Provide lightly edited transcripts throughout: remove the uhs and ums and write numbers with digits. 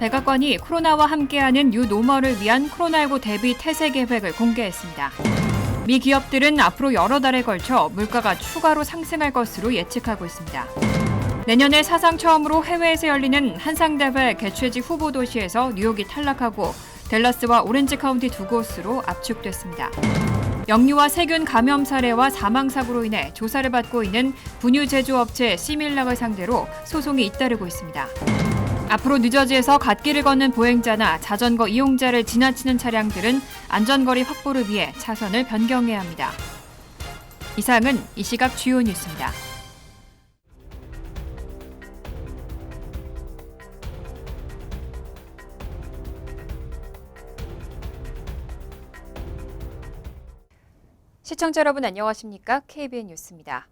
백악관이 코로나와 함께하는 뉴노멀을 위한 코로나19 대비 태세 계획을 공개했습니다. 미 기업들은 앞으로 여러 달에 걸쳐 물가가 추가로 상승할 것으로 예측하고 있습니다. 내년에 사상 처음으로 해외에서 열리는 한상대회 개최지 후보 도시에서 뉴욕이 탈락하고 댈러스와 오렌지 카운티 두 곳으로 압축됐습니다. 역류와 세균 감염 사례와 사망 사고로 인해 조사를 받고 있는 분유 제조업체 시밀락을 상대로 소송이 잇따르고 있습니다. 앞으로 뉴저지에서 갓길을 걷는 보행자나 자전거 이용자를 지나치는 차량들은 안전거리 확보를 위해 차선을 변경해야 합니다. 이상은 이 시각 주요 뉴스입니다. 시청자 여러분 안녕하십니까? KBN 뉴스입니다.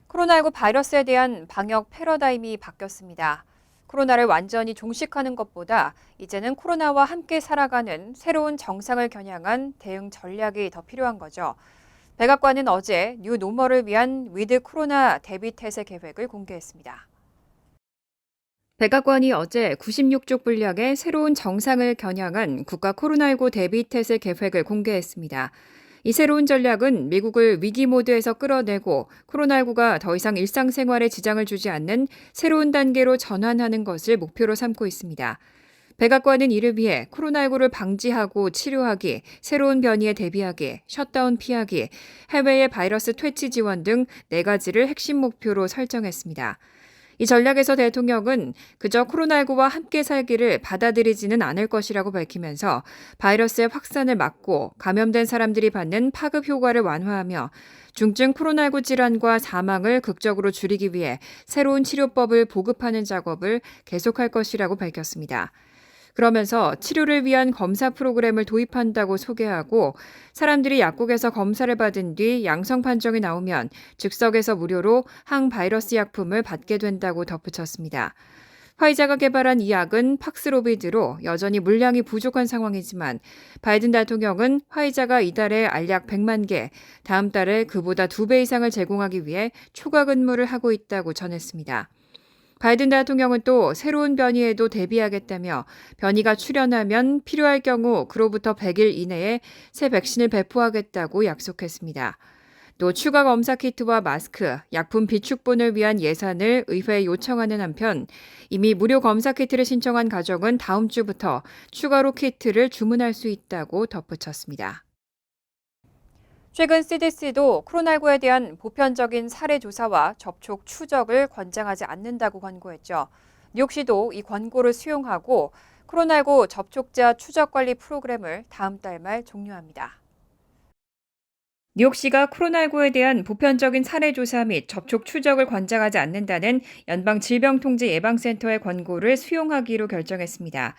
코로나19 바이러스에 대한 방역 패러다임이 바뀌었습니다. 코로나를 완전히 종식하는 것보다 이제는 코로나와 함께 살아가는 새로운 정상을 겨냥한 대응 전략이 더 필요한 거죠. 백악관은 어제 뉴노멀을 위한 위드 코로나 대비 태세 계획을 공개했습니다. 백악관이 어제 96쪽 분량의 새로운 정상을 겨냥한 국가 코로나19 대비 태세 계획을 공개했습니다. 이 새로운 전략은 미국을 위기 모드에서 끌어내고 코로나19가 더 이상 일상생활에 지장을 주지 않는 새로운 단계로 전환하는 것을 목표로 삼고 있습니다. 백악관은 이를 위해 코로나19를 방지하고 치료하기, 새로운 변이에 대비하기, 셧다운 피하기, 해외의 바이러스 퇴치 지원 등 4가지를 핵심 목표로 설정했습니다. 이 전략에서 대통령은 그저 코로나19와 함께 살기를 받아들이지는 않을 것이라고 밝히면서 바이러스의 확산을 막고 감염된 사람들이 받는 파급 효과를 완화하며 중증 코로나19 질환과 사망을 극적으로 줄이기 위해 새로운 치료법을 보급하는 작업을 계속할 것이라고 밝혔습니다. 그러면서 치료를 위한 검사 프로그램을 도입한다고 소개하고 사람들이 약국에서 검사를 받은 뒤 양성 판정이 나오면 즉석에서 무료로 항바이러스 약품을 받게 된다고 덧붙였습니다. 화이자가 개발한 이 약은 팍스로비드로 여전히 물량이 부족한 상황이지만 바이든 대통령은 화이자가 이달에 알약 100만 개, 다음 달에 그보다 2배 이상을 제공하기 위해 초과 근무를 하고 있다고 전했습니다. 바이든 대통령은 또 새로운 변이에도 대비하겠다며 변이가 출현하면 필요할 경우 그로부터 100일 이내에 새 백신을 배포하겠다고 약속했습니다. 또 추가 검사 키트와 마스크, 약품 비축분을 위한 예산을 의회에 요청하는 한편 이미 무료 검사 키트를 신청한 가정은 다음 주부터 추가로 키트를 주문할 수 있다고 덧붙였습니다. 최근 CDC도 코로나19에 대한 보편적인 사례 조사와 접촉 추적을 권장하지 않는다고 권고했죠. 뉴욕시도 이 권고를 수용하고 코로나19 접촉자 추적 관리 프로그램을 다음 달 말 종료합니다. 뉴욕시가 코로나19에 대한 보편적인 사례 조사 및 접촉 추적을 권장하지 않는다는 연방질병통제예방센터의 권고를 수용하기로 결정했습니다.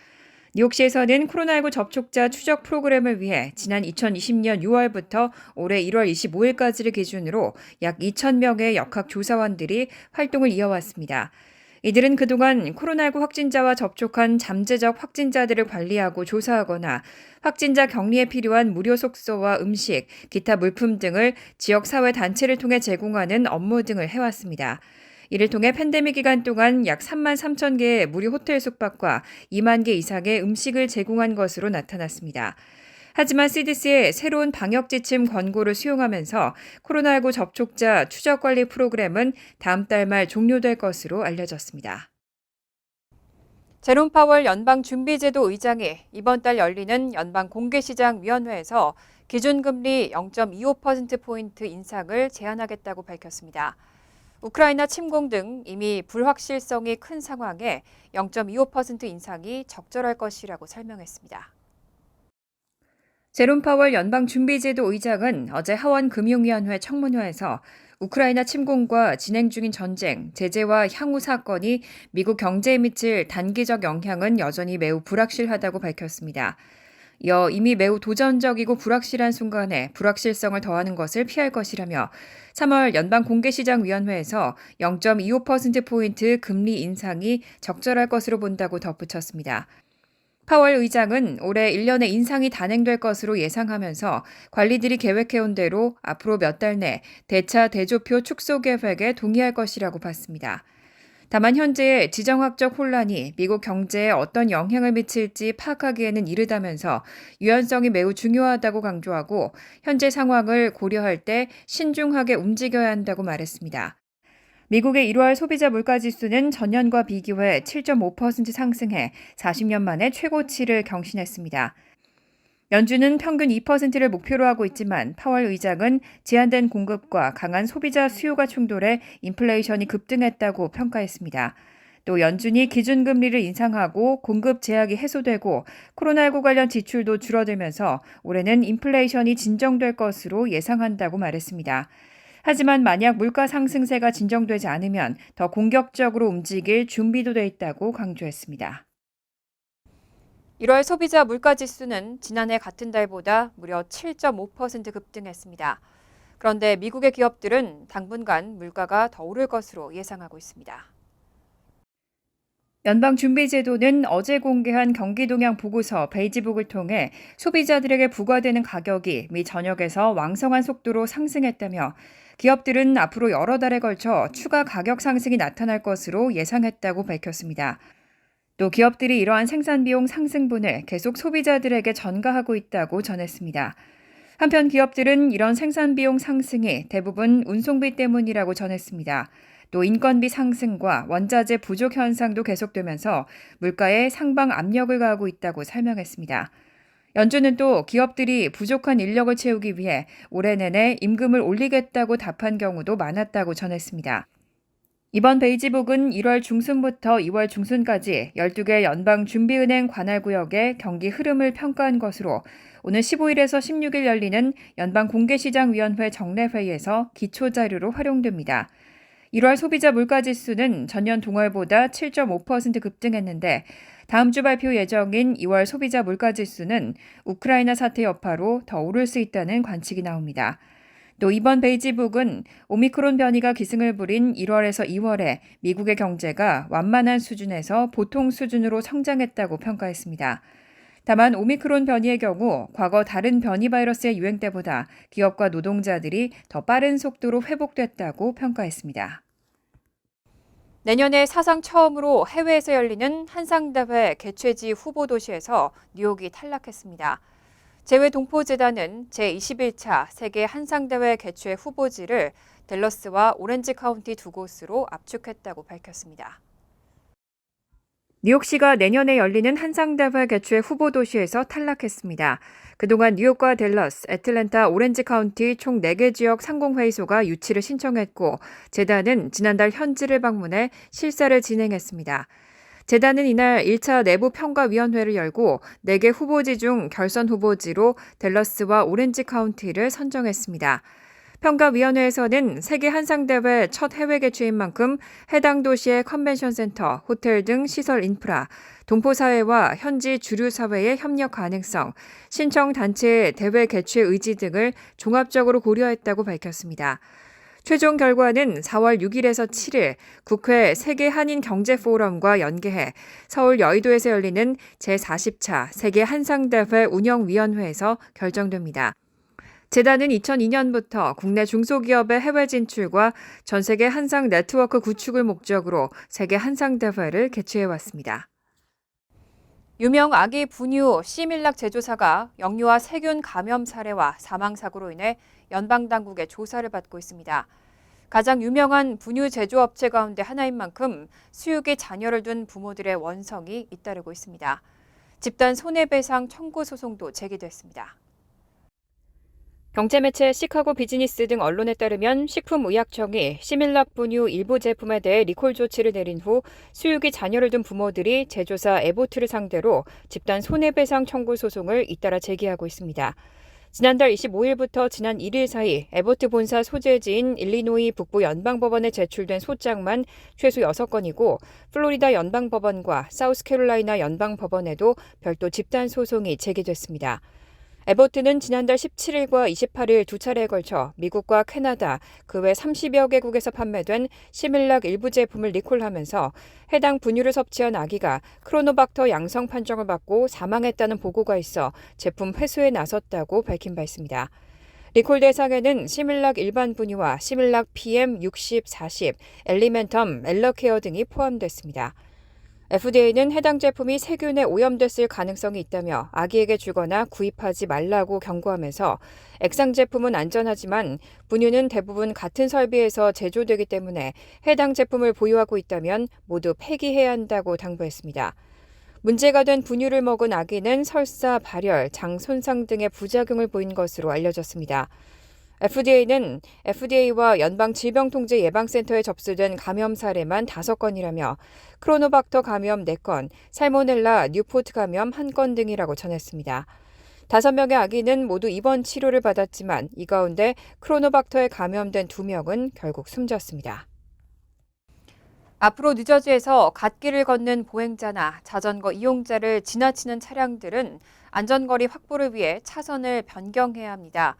뉴욕시에서는 코로나19 접촉자 추적 프로그램을 위해 지난 2020년 6월부터 올해 1월 25일까지를 기준으로 약 2,000명의 역학조사원들이 활동을 이어왔습니다. 이들은 그동안 코로나19 확진자와 접촉한 잠재적 확진자들을 관리하고 조사하거나 확진자 격리에 필요한 무료 숙소와 음식, 기타 물품 등을 지역사회 단체를 통해 제공하는 업무 등을 해왔습니다. 이를 통해 팬데믹 기간 동안 약 3만 3천 개의 무료 호텔 숙박과 2만 개 이상의 음식을 제공한 것으로 나타났습니다. 하지만 CDC의 새로운 방역 지침 권고를 수용하면서 코로나19 접촉자 추적 관리 프로그램은 다음 달 말 종료될 것으로 알려졌습니다. 제롬 파월 연방준비제도 의장이 이번 달 열리는 연방공개시장위원회에서 기준금리 0.25%포인트 인상을 제한하겠다고 밝혔습니다. 우크라이나 침공 등 이미 불확실성이 큰 상황에 0.25% 인상이 적절할 것이라고 설명했습니다. 제롬 파월 연방준비제도 의장은 어제 하원금융위원회 청문회에서 우크라이나 침공과 진행 중인 전쟁, 제재와 향후 사건이 미국 경제에 미칠 단기적 영향은 여전히 매우 불확실하다고 밝혔습니다. 이어 이미 매우 도전적이고 불확실한 순간에 불확실성을 더하는 것을 피할 것이라며 3월 연방공개시장위원회에서 0.25%포인트 금리 인상이 적절할 것으로 본다고 덧붙였습니다. 파월 의장은 올해 1년의 인상이 단행될 것으로 예상하면서 관리들이 계획해온 대로 앞으로 몇 달 내 대차 대조표 축소 계획에 동의할 것이라고 봤습니다. 다만 현재의 지정학적 혼란이 미국 경제에 어떤 영향을 미칠지 파악하기에는 이르다면서 유연성이 매우 중요하다고 강조하고 현재 상황을 고려할 때 신중하게 움직여야 한다고 말했습니다. 미국의 1월 소비자 물가지수는 전년과 비교해 7.5% 상승해 40년 만에 최고치를 경신했습니다. 연준은 평균 2%를 목표로 하고 있지만 파월 의장은 제한된 공급과 강한 소비자 수요가 충돌해 인플레이션이 급등했다고 평가했습니다. 또 연준이 기준금리를 인상하고 공급 제약이 해소되고 코로나19 관련 지출도 줄어들면서 올해는 인플레이션이 진정될 것으로 예상한다고 말했습니다. 하지만 만약 물가 상승세가 진정되지 않으면 더 공격적으로 움직일 준비도 돼 있다고 강조했습니다. 1월 소비자 물가지수는 지난해 같은 달보다 무려 7.5% 급등했습니다. 그런데 미국의 기업들은 당분간 물가가 더 오를 것으로 예상하고 있습니다. 연방준비제도는 어제 공개한 경기동향 보고서 베이지북을 통해 소비자들에게 부과되는 가격이 미 전역에서 왕성한 속도로 상승했다며 기업들은 앞으로 여러 달에 걸쳐 추가 가격 상승이 나타날 것으로 예상했다고 밝혔습니다. 또 기업들이 이러한 생산비용 상승분을 계속 소비자들에게 전가하고 있다고 전했습니다. 한편 기업들은 이런 생산비용 상승이 대부분 운송비 때문이라고 전했습니다. 또 인건비 상승과 원자재 부족 현상도 계속되면서 물가에 상방 압력을 가하고 있다고 설명했습니다. 연준은 또 기업들이 부족한 인력을 채우기 위해 올해 내내 임금을 올리겠다고 답한 경우도 많았다고 전했습니다. 이번 베이지북은 1월 중순부터 2월 중순까지 12개 연방준비은행 관할구역의 경기 흐름을 평가한 것으로 오늘 15일에서 16일 열리는 연방공개시장위원회 정례회의에서 기초자료로 활용됩니다. 1월 소비자 물가지수는 전년 동월보다 7.5% 급등했는데 다음 주 발표 예정인 2월 소비자 물가지수는 우크라이나 사태 여파로 더 오를 수 있다는 관측이 나옵니다. 또 이번 베이지북은 오미크론 변이가 기승을 부린 1월에서 2월에 미국의 경제가 완만한 수준에서 보통 수준으로 성장했다고 평가했습니다. 다만 오미크론 변이의 경우 과거 다른 변이 바이러스의 유행 때보다 기업과 노동자들이 더 빠른 속도로 회복됐다고 평가했습니다. 내년에 사상 처음으로 해외에서 열리는 한상대회 개최지 후보 도시에서 뉴욕이 탈락했습니다. 재외동포재단은 제21차 세계 한상대회 개최 후보지를 댈러스와 오렌지 카운티 두 곳으로 압축했다고 밝혔습니다. 뉴욕시가 내년에 열리는 한상대회 개최 후보 도시에서 탈락했습니다. 그동안 뉴욕과 댈러스, 애틀랜타, 오렌지 카운티 총 4개 지역 상공회의소가 유치를 신청했고 재단은 지난달 현지를 방문해 실사를 진행했습니다. 재단은 이날 1차 내부 평가위원회를 열고 4개 후보지 중 결선 후보지로 댈러스와 오렌지 카운티를 선정했습니다. 평가위원회에서는 세계 한상대회 첫 해외 개최인 만큼 해당 도시의 컨벤션 센터, 호텔 등 시설 인프라, 동포사회와 현지 주류사회의 협력 가능성, 신청 단체의 대회 개최 의지 등을 종합적으로 고려했다고 밝혔습니다. 최종 결과는 4월 6일에서 7일 국회 세계 한인 경제 포럼과 연계해 서울 여의도에서 열리는 제40차 세계 한상대회 운영위원회에서 결정됩니다. 재단은 2002년부터 국내 중소기업의 해외 진출과 전 세계 한상 네트워크 구축을 목적으로 세계 한상대회를 개최해왔습니다. 유명 아기 분유 시밀락 제조사가 영유아 세균 감염 사례와 사망 사고로 인해 연방당국의 조사를 받고 있습니다. 가장 유명한 분유 제조업체 가운데 하나인 만큼 수육에 자녀를 둔 부모들의 원성이 잇따르고 있습니다. 집단 손해배상 청구 소송도 제기됐습니다. 경제매체 시카고 비즈니스 등 언론에 따르면 식품의약청이 시밀락 분유 일부 제품에 대해 리콜 조치를 내린 후 수육이 자녀를 둔 부모들이 제조사 에보트를 상대로 집단 손해배상 청구 소송을 잇따라 제기하고 있습니다. 지난달 25일부터 지난 1일 사이 에보트 본사 소재지인 일리노이 북부 연방법원에 제출된 소장만 최소 6건이고 플로리다 연방법원과 사우스캐롤라이나 연방법원에도 별도 집단 소송이 제기됐습니다. 에버트는 지난달 17일과 28일 두 차례에 걸쳐 미국과 캐나다, 그 외 30여 개국에서 판매된 시밀락 일부 제품을 리콜하면서 해당 분유를 섭취한 아기가 크로노박터 양성 판정을 받고 사망했다는 보고가 있어 제품 회수에 나섰다고 밝힌 바 있습니다. 리콜 대상에는 시밀락 일반 분유와 시밀락 PM60, 40, 엘리멘텀, 엘러케어 등이 포함됐습니다. FDA는 해당 제품이 세균에 오염됐을 가능성이 있다며 아기에게 주거나 구입하지 말라고 경고하면서 액상 제품은 안전하지만 분유는 대부분 같은 설비에서 제조되기 때문에 해당 제품을 보유하고 있다면 모두 폐기해야 한다고 당부했습니다. 문제가 된 분유를 먹은 아기는 설사, 발열, 장 손상 등의 부작용을 보인 것으로 알려졌습니다. FDA는 FDA와 연방질병통제예방센터에 접수된 감염 사례만 5건이라며 크로노박터 감염 4건, 살모넬라, 뉴포트 감염 1건 등이라고 전했습니다. 5명의 아기는 모두 입원 치료를 받았지만 이 가운데 크로노박터에 감염된 2명은 결국 숨졌습니다. 앞으로 뉴저지에서 갓길을 걷는 보행자나 자전거 이용자를 지나치는 차량들은 안전거리 확보를 위해 차선을 변경해야 합니다.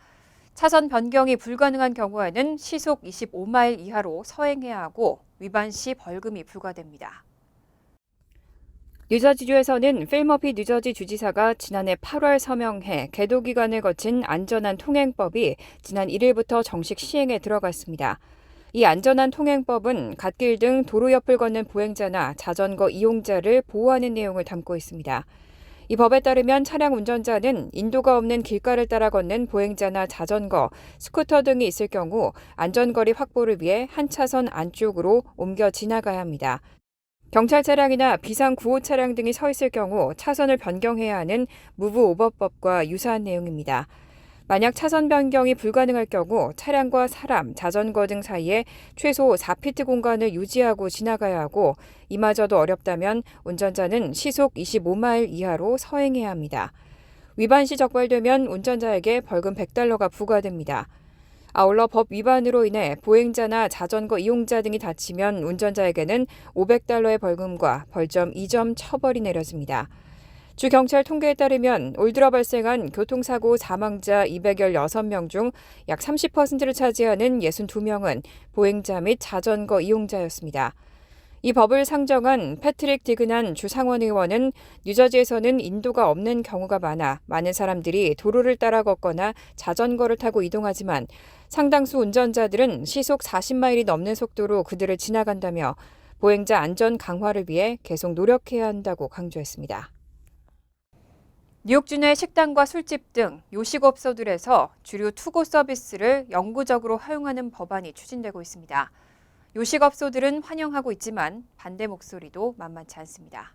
차선 변경이 불가능한 경우에는 시속 25마일 이하로 서행해야 하고 위반 시 벌금이 부과됩니다. 뉴저지주에서는 필 머피 뉴저지 주지사가 지난해 8월 서명해 계도 기간을 거친 안전한 통행법이 지난 1일부터 정식 시행에 들어갔습니다. 이 안전한 통행법은 갓길 등 도로 옆을 걷는 보행자나 자전거 이용자를 보호하는 내용을 담고 있습니다. 이 법에 따르면 차량 운전자는 인도가 없는 길가를 따라 걷는 보행자나 자전거, 스쿠터 등이 있을 경우 안전거리 확보를 위해 한 차선 안쪽으로 옮겨 지나가야 합니다. 경찰 차량이나 비상구호 차량 등이 서 있을 경우 차선을 변경해야 하는 무브 오버법과 유사한 내용입니다. 만약 차선 변경이 불가능할 경우 차량과 사람, 자전거 등 사이에 최소 4피트 공간을 유지하고 지나가야 하고 이마저도 어렵다면 운전자는 시속 25마일 이하로 서행해야 합니다. 위반 시 적발되면 운전자에게 벌금 $100가 부과됩니다. 아울러 법 위반으로 인해 보행자나 자전거 이용자 등이 다치면 운전자에게는 $500의 벌금과 벌점 2점 처벌이 내려집니다. 주 경찰 통계에 따르면 올 들어 발생한 교통사고 사망자 216명 중 약 30%를 차지하는 62명은 보행자 및 자전거 이용자였습니다. 이 법을 상정한 패트릭 디그난 주 상원의원은 뉴저지에서는 인도가 없는 경우가 많은 사람들이 도로를 따라 걷거나 자전거를 타고 이동하지만 상당수 운전자들은 시속 40마일이 넘는 속도로 그들을 지나간다며 보행자 안전 강화를 위해 계속 노력해야 한다고 강조했습니다. 뉴욕주 내 식당과 술집 등 요식업소들에서 주류 투고 서비스를 영구적으로 허용하는 법안이 추진되고 있습니다. 요식업소들은 환영하고 있지만 반대 목소리도 만만치 않습니다.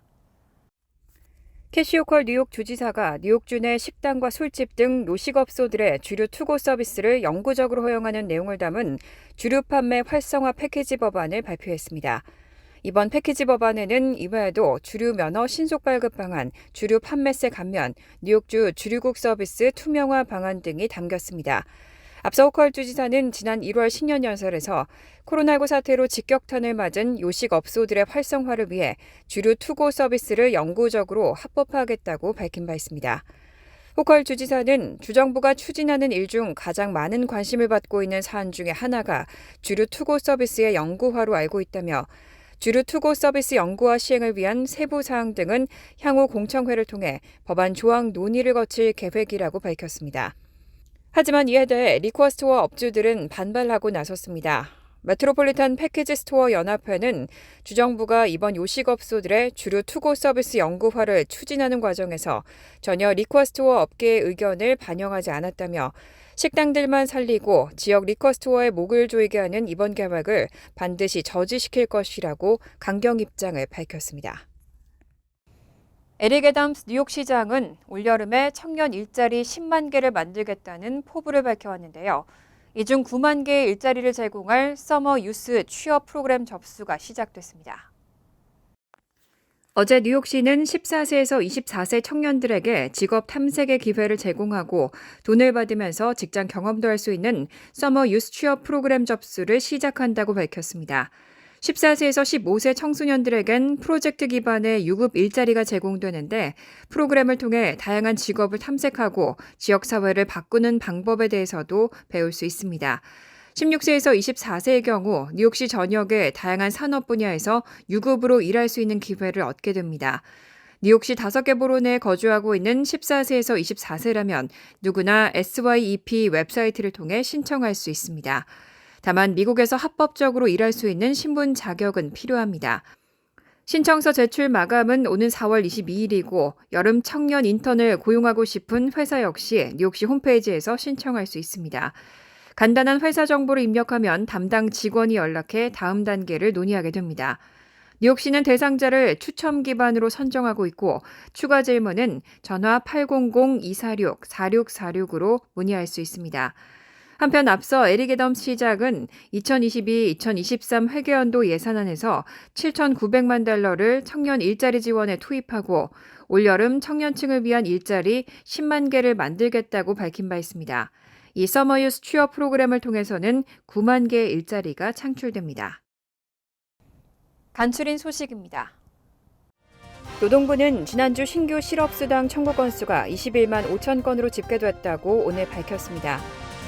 캐시 호컬 뉴욕 주지사가 뉴욕주 내 식당과 술집 등 요식업소들의 주류 투고 서비스를 영구적으로 허용하는 내용을 담은 주류 판매 활성화 패키지 법안을 발표했습니다. 이번 패키지 법안에는 이외에도 주류 면허 신속 발급 방안, 주류 판매세 감면, 뉴욕주 주류국 서비스 투명화 방안 등이 담겼습니다. 앞서 호컬 주지사는 지난 1월 신년연설에서 코로나19 사태로 직격탄을 맞은 요식업소들의 활성화를 위해 주류 투고 서비스를 영구적으로 합법화하겠다고 밝힌 바 있습니다. 호컬 주지사는 주정부가 추진하는 일 중 가장 많은 관심을 받고 있는 사안 중에 하나가 주류 투고 서비스의 영구화로 알고 있다며 주류 투고 서비스 영구화 시행을 위한 세부 사항 등은 향후 공청회를 통해 법안 조항 논의를 거칠 계획이라고 밝혔습니다. 하지만 이에 대해 리퀘어 스토어 업주들은 반발하고 나섰습니다. 메트로폴리탄 패키지 스토어 연합회는 주정부가 이번 요식업소들의 주류 투고 서비스 영구화를 추진하는 과정에서 전혀 리퀘어 스토어 업계의 의견을 반영하지 않았다며 식당들만 살리고 지역 리퀘어 스토어의 목을 조이게 하는 이번 계획을 반드시 저지시킬 것이라고 강경 입장을 밝혔습니다. 에릭 애덤스 뉴욕시장은 올여름에 청년 일자리 10만 개를 만들겠다는 포부를 밝혀왔는데요. 이 중 9만 개의 일자리를 제공할 서머 유스 취업 프로그램 접수가 시작됐습니다. 어제 뉴욕시는 14세에서 24세 청년들에게 직업 탐색의 기회를 제공하고 돈을 받으면서 직장 경험도 할 수 있는 서머 유스 취업 프로그램 접수를 시작한다고 밝혔습니다. 14세에서 15세 청소년들에겐 프로젝트 기반의 유급 일자리가 제공되는데 프로그램을 통해 다양한 직업을 탐색하고 지역사회를 바꾸는 방법에 대해서도 배울 수 있습니다. 16세에서 24세의 경우 뉴욕시 전역의 다양한 산업 분야에서 유급으로 일할 수 있는 기회를 얻게 됩니다. 뉴욕시 5개 보로 내에 거주하고 있는 14세에서 24세라면 누구나 SYEP 웹사이트를 통해 신청할 수 있습니다. 다만 미국에서 합법적으로 일할 수 있는 신분 자격은 필요합니다. 신청서 제출 마감은 오는 4월 22일이고 여름 청년 인턴을 고용하고 싶은 회사 역시 뉴욕시 홈페이지에서 신청할 수 있습니다. 간단한 회사 정보를 입력하면 담당 직원이 연락해 다음 단계를 논의하게 됩니다. 뉴욕시는 대상자를 추첨 기반으로 선정하고 있고 추가 질문은 전화 800-246-4646으로 문의할 수 있습니다. 한편 앞서 에릭 애덤스 시장은 2022-2023 회계연도 예산안에서 7,900만 달러를 청년 일자리 지원에 투입하고 올여름 청년층을 위한 일자리 10만 개를 만들겠다고 밝힌 바 있습니다. 이 서머 유스 취업 프로그램을 통해서는 9만 개의 일자리가 창출됩니다. 간추린 소식입니다. 노동부는 지난주 신규 실업수당 청구 건수가 21만 5천 건으로 집계됐다고 오늘 밝혔습니다.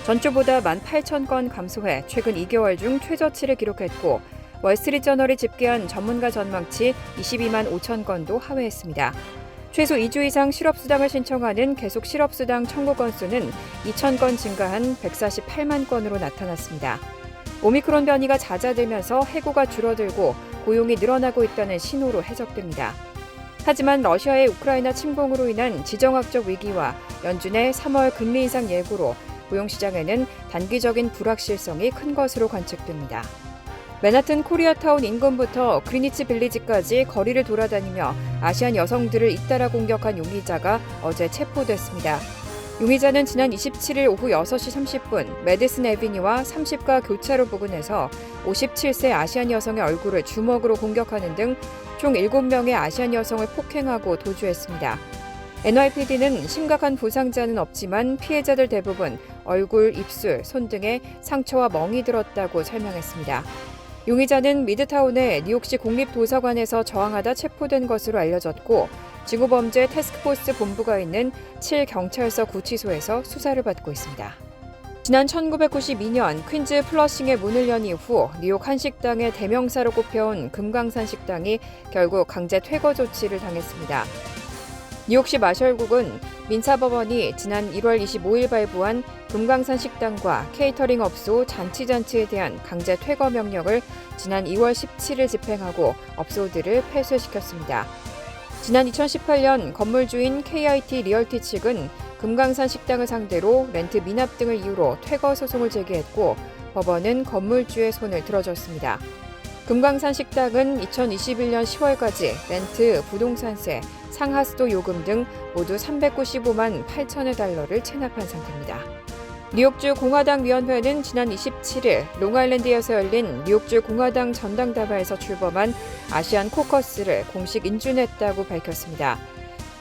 전주보다 18,000건 감소해 최근 2개월 중 최저치를 기록했고 월스트리트저널이 집계한 전문가 전망치 22만 5천 건도 하회했습니다. 최소 2주 이상 실업수당을 신청하는 계속 실업수당 청구 건수는 2,000건 증가한 148만 건으로 나타났습니다. 오미크론 변이가 잦아들면서 해고가 줄어들고 고용이 늘어나고 있다는 신호로 해석됩니다. 하지만 러시아의 우크라이나 침공으로 인한 지정학적 위기와 연준의 3월 금리 인상 예고로 고용시장에는 단기적인 불확실성이 큰 것으로 관측됩니다. 맨하튼 코리아타운 인근부터 그리니치 빌리지까지 거리를 돌아다니며 아시안 여성들을 잇따라 공격한 용의자가 어제 체포됐습니다. 용의자는 지난 27일 오후 6시 30분 메디슨 애비뉴와 30가 교차로 부근에서 57세 아시안 여성의 얼굴을 주먹으로 공격하는 등 총 7명의 아시안 여성을 폭행하고 도주했습니다. NYPD는 심각한 부상자는 없지만 피해자들 대부분 얼굴, 입술, 손 등에 상처와 멍이 들었다고 설명했습니다. 용의자는 미드타운의 뉴욕시 공립도서관에서 저항하다 체포된 것으로 알려졌고 징후범죄 태스크포스 본부가 있는 7경찰서 구치소에서 수사를 받고 있습니다. 지난 1992년 퀸즈 플러싱의 문을 연 이후 뉴욕 한 식당의 대명사로 꼽혀온 금강산 식당이 결국 강제 퇴거 조치를 당했습니다. 뉴욕시 마셜국은 민사법원이 지난 1월 25일 발부한 금강산 식당과 케이터링 업소 잔치에 대한 강제 퇴거 명령을 지난 2월 17일 집행하고 업소들을 폐쇄시켰습니다. 지난 2018년 건물주인 KIT 리얼티 측은 금강산 식당을 상대로 렌트 미납 등을 이유로 퇴거 소송을 제기했고 법원은 건물주의 손을 들어줬습니다. 금강산 식당은 2021년 10월까지 렌트, 부동산세, 상하수도 요금 등 모두 395만 8천여 달러를 체납한 상태입니다. 뉴욕주 공화당 위원회는 지난 27일 롱아일랜드에서 열린 뉴욕주 공화당 전당다발에서 출범한 아시안 코커스를 공식 인준했다고 밝혔습니다.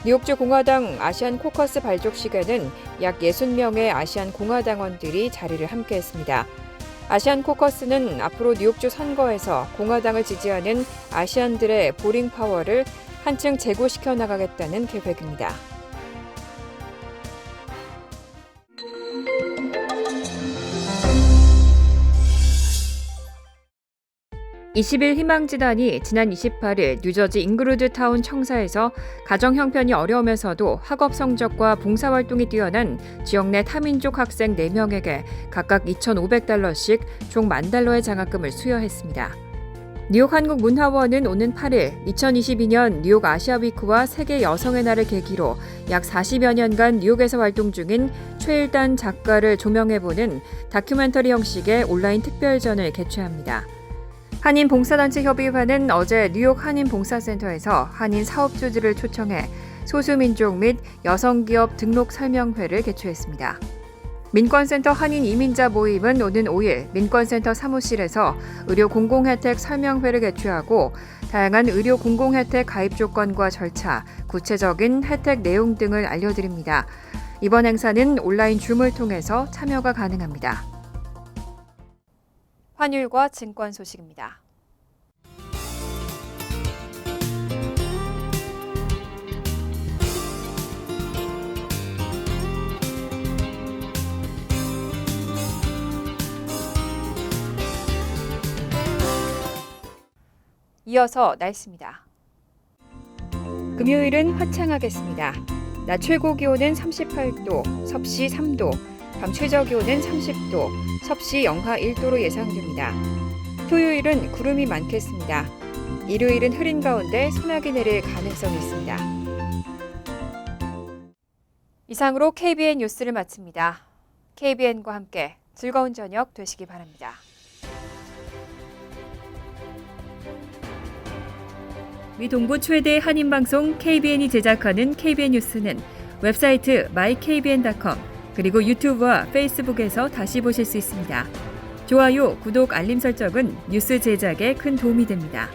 뉴욕주 공화당 아시안 코커스 발족식에는 약 60명의 아시안 공화당원들이 자리를 함께했습니다. 아시안 코커스는 앞으로 뉴욕주 선거에서 공화당을 지지하는 아시안들의 보링 파워를 한층 제고시켜 나가겠다는 계획입니다. 20일 희망재단이 지난 28일 뉴저지 잉그루드타운 청사에서 가정 형편이 어려우면서도 학업 성적과 봉사활동이 뛰어난 지역 내 타민족 학생 4명에게 각각 2,500달러씩 총 10,000달러의 장학금을 수여했습니다. 뉴욕 한국문화원은 오는 8일 2022년 뉴욕 아시아위크와 세계 여성의 날을 계기로 약 40여 년간 뉴욕에서 활동 중인 최일단 작가를 조명해보는 다큐멘터리 형식의 온라인 특별전을 개최합니다. 한인봉사단체협의회는 어제 뉴욕 한인봉사센터에서 한인 사업주들을 초청해 소수민족 및 여성기업 등록 설명회를 개최했습니다. 민권센터 한인 이민자 모임은 오는 5일 민권센터 사무실에서 의료 공공혜택 설명회를 개최하고 다양한 의료 공공혜택 가입 조건과 절차, 구체적인 혜택 내용 등을 알려드립니다. 이번 행사는 온라인 줌을 통해서 참여가 가능합니다. 환율과 증권 소식입니다. 이어서 날씨입니다. 금요일은 화창하겠습니다. 낮 최고 기온은 38도, 섭씨 3도, 밤 최저 기온은 30도, 섭씨 영하 1도로 예상됩니다. 토요일은 구름이 많겠습니다. 일요일은 흐린 가운데 소나기 내릴 가능성이 있습니다. 이상으로 KBN 뉴스를 마칩니다. KBN과 함께 즐거운 저녁 되시기 바랍니다. 미 동부 최대 한인방송 KBN이 제작하는 KBN 뉴스는 웹사이트 mykbn.com 그리고 유튜브와 페이스북에서 다시 보실 수 있습니다. 좋아요, 구독, 알림 설정은 뉴스 제작에 큰 도움이 됩니다.